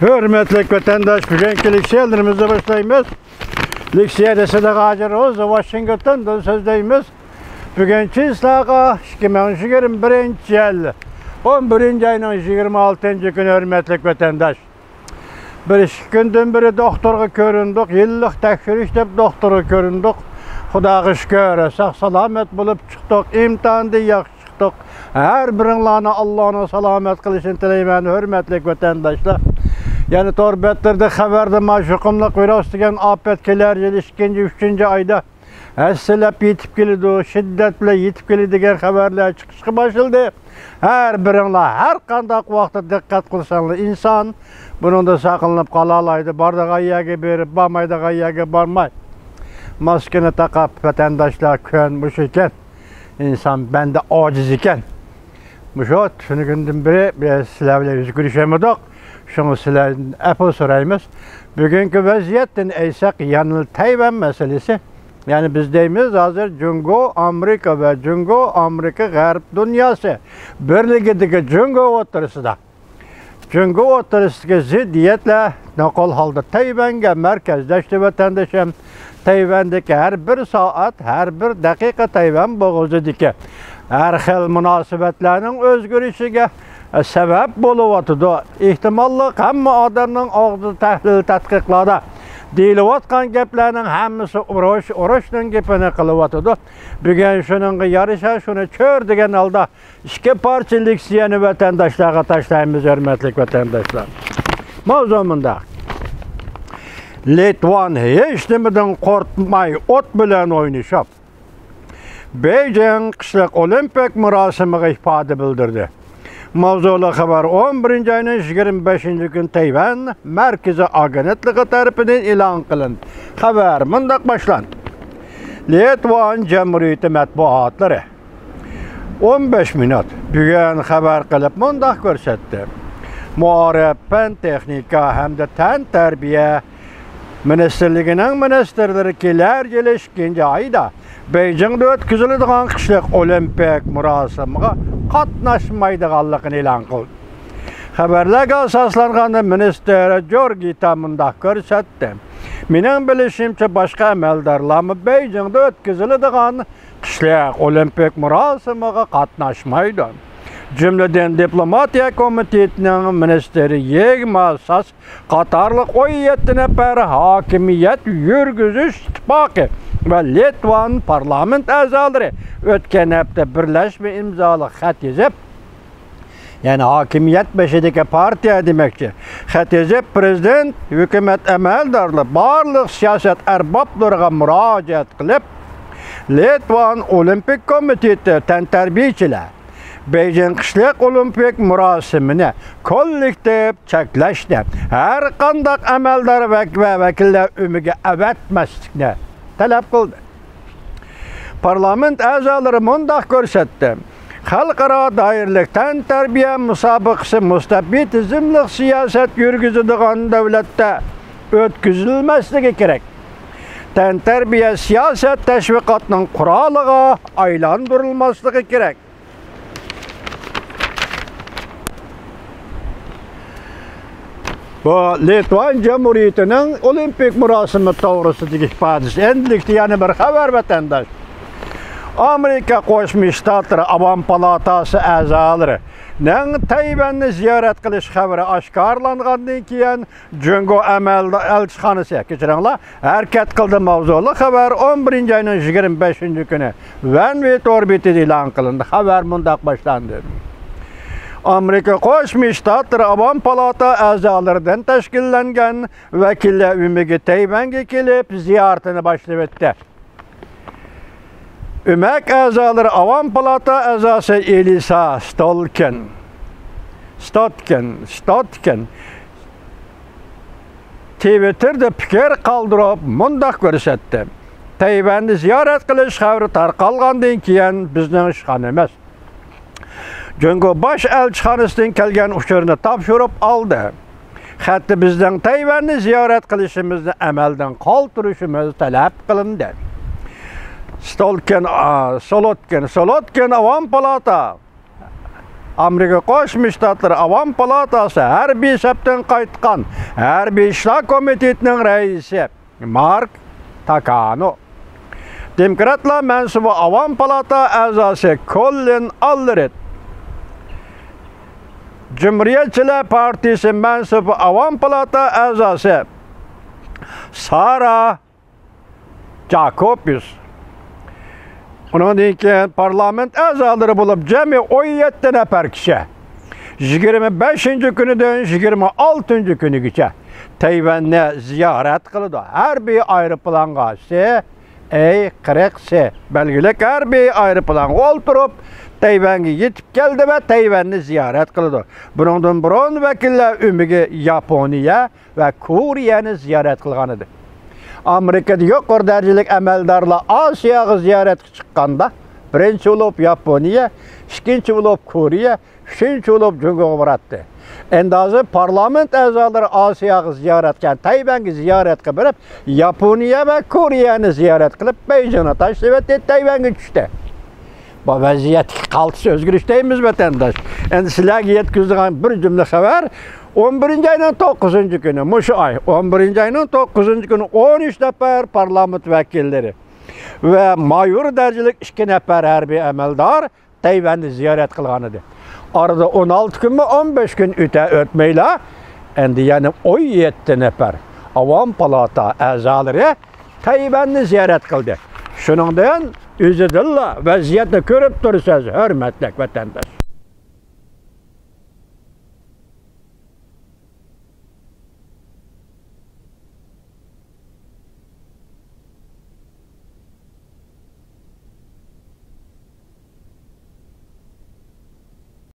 Hürmetli vatandaş, bugünkü liksiyalarımızı başlayımız. Liksiyada Sıdık Hacı Roz, Washington'dan sözdeyimiz. Bugünkü islaha 2021 yıl 11. ayının 26. günü hürmetli vatandaş. Bir iki günden beri doktorga göründük, yıllık tekşiriş dep doktorga göründük. Xudaga şükür, sağ salamet bulup çıktık, imtihanda yaxşı çıktık. Her birinlarına Allah'ına salamet kılışın tileymen hürmetli vatandaşlar. Yani torbetlerde haberde maşukumluk virüs degen afetkeler yıl 2-3 ayda esselep yetip kelidi, şiddet bile yetip kelidi degen haberler çıkışkı başıldı. Her birinler, her kandak vaqtda dikkat kılsanlar insan bunun da sakınıp kalalaydı. Barda gayyaga berip, barmayda gayyaga barmay. Maskeni takap vatandaşlar könmüş iken, insan bende aciz iken. Muşot, şunu gündüm biri sizlerle yüz görüşemedik. Şunu sizlerden epey sorayımız. Bugünkü vaziyetten eysek yanıl Tayvan meselesi. Yani biz deyimiz hazır Cungo, Amerika ve Cungo, Amerika Garip dünyası. Birliğindeki Cungo oturusida. Cungo oturusudaki ziddiyetle nakol halde Tayvan'a merkezleşti vatandaşım. Tayvan'daki her bir saat, her bir dakika Tayvan boğazıdaki her xil münasibetlerinin özgürlüğüne sebep buluvatıdı. İhtimallık hamma adamın ağzı tahlil tatqiqlarda deyilayotgan gaplarning hammasi urushning gapini qilyapti. Bugun shuningga yarasha shuni ko'r degan holda ikki parcha leksiyani vatandoshlarga tashlaymiz hurmatli vatandoshlar. Mavzu bunda. Litvan hech nimadan qo'rqmay ot bilan o'ynashib Beijing qishliq olimpik murosimiga ifoda bildirdi. Mavzuli xabar 11. ayının 25. gün Tayvan Merkezi Agentligi tarafidan e'lon qilindi. Xabar mundaq boshlanadi. Litvan Jamhuriyati matbuotlari 15 minut bugun xabar qilib mundaq ko'rsatdi. Muarif, fan texnika hamda tan tarbiya Ministerligining ministerlari kelar yil 2. ayda Beijing'de o'tkaziladigan qishliq olimpik murosimiga qatnashmaydiganligini e'lon qildi. Xabarlarga asoslanganda minister Georgita mundaq ko'rsatdi. Mening bilishimcha boshqa amaldorlarmi Beijing'de o'tkaziladigan qishliq olimpik murosimiga qatnashmaydi. Cümleden Diplomatiya Komitetining ministeri Yegmasas qatorliq 17 nafar hokimiyat yurgizish ittifoqi ve Litvan parlament a'zolari o'tgan hafta birlashma imzoli xat yozib, yani hokimiyat beshidagi partiya demakchi, xat yozib prezident hukumat amaldorlari barliq siyosat arboblariga murojaat qilib, Litvan Olimpik komiteti tantarbiyachilar Beijing qishliq olimpik murosimini kollektiv cheklashni, har qanday amaldor va vakillar umiga avatmaslikni talab qildi. Parlament a'zolari mundaq ko'rsatdi. Xalqaro doirlikdan tarbiya musobaqasi mustabid tizimli siyosat yurgizadigan davlatda o'tkazilmasligi kerak. Tantarbiya siyosat tashviqotining quroliga aylantirilmasligi kerak. Bu Litvan Cumhuriyeti'nin olimpik murosimi to'g'risidagi ifodasi. Endilikda yana bir xabar vatandosh. Amerika Qo'shma Shtatlari Avam palatasi a'zolari Tayvanni ziyorat qilish xabari oshkorlangandan keyin Jungo amalda elchixonasi kechiringlar harakat qildi. Mavzuli xabar 11. ayning 25. kuni OneWeb orbitida e'lon qilindi. Xabar mundaq boshlandi. Amerika Qo'shma Shtatlari Avam palata a'zolaridan tashkillangan vakillar umiga Tayvanga kelib ziyoratini boshlab o'tdi. Ümek a'zolari Avam palata a'zosi Elisa Stotkin Twitter'da fikr qoldirib mundaq ko'rsatdi. Tayvanni ziyorat qilish xabari tarqalgandan keyin bizning ishxon emas. Jungo bosh elchixonasidan kelgan uchurni topshirib oldi. Hatto bizning Tayvanni ziyorat qilishimizni amaldan qoldirishimiz talab qilindi. Solotkin Avam palata Amerika Qo'shma Shtatlari Avam palatasi harbiy sabtdan qaytgan harbiy ishlar komitetining raisi Mark Takano. Demokratlar mansubi Avam palata a'zosi Colin Allred. Cumhuriyetçiler Partisi mansubi Avam palata a'zosi Sarah Jacobs. Ondan keyin parlament a'zolari bo'lib jami 17 nafar kishi 25-kunidan 26-kunigacha Tayvanni ziyorat qildi. Harbiy aeroplanga A-40C belgilik harbiy aeroplanga o'ltirib Tayvanga yetib keldi va Tayvanni ziyorat qildi. Buningdan biron vakillar umiga Yaponiya va Koreyani ziyorat qilgan edi. Amerikada yuqori darajalik amaldorlar Osiyoga ziyoratga chiqqanda, birinchi bo'lib Yaponiya, ikkinchi bo'lib Koreya, uchinchi bo'lib Jungoga boradi. Endi hozir parlament a'zolari Osiyoga ziyoratga, Tayvanga ziyoratga borib, Yaponiya va Koreyani ziyorat qilib, Beijingga tashrif etdi, Tayvanga tushdi. Bu vaziyatga qaltis o'zgarish deymiz vatandosh. Endi sizlarga yetkazadigan bir jumla xabar 11-ayning 9-kuni, mushu oy 11-ayning 9-kuni 13 nafar parlament vakillari va mayor darajalik 2 nafar harbiy amaldor Tayvanni ziyorat qilgan edi. Arada 16 kun 15 kun o'tmayla endi yana 17 nafar Avam palata a'zolari Tayvanni ziyorat qildi. Shuningdan o'zidilla vaziyatni ko'rib tursiz, hurmatli vatandosh.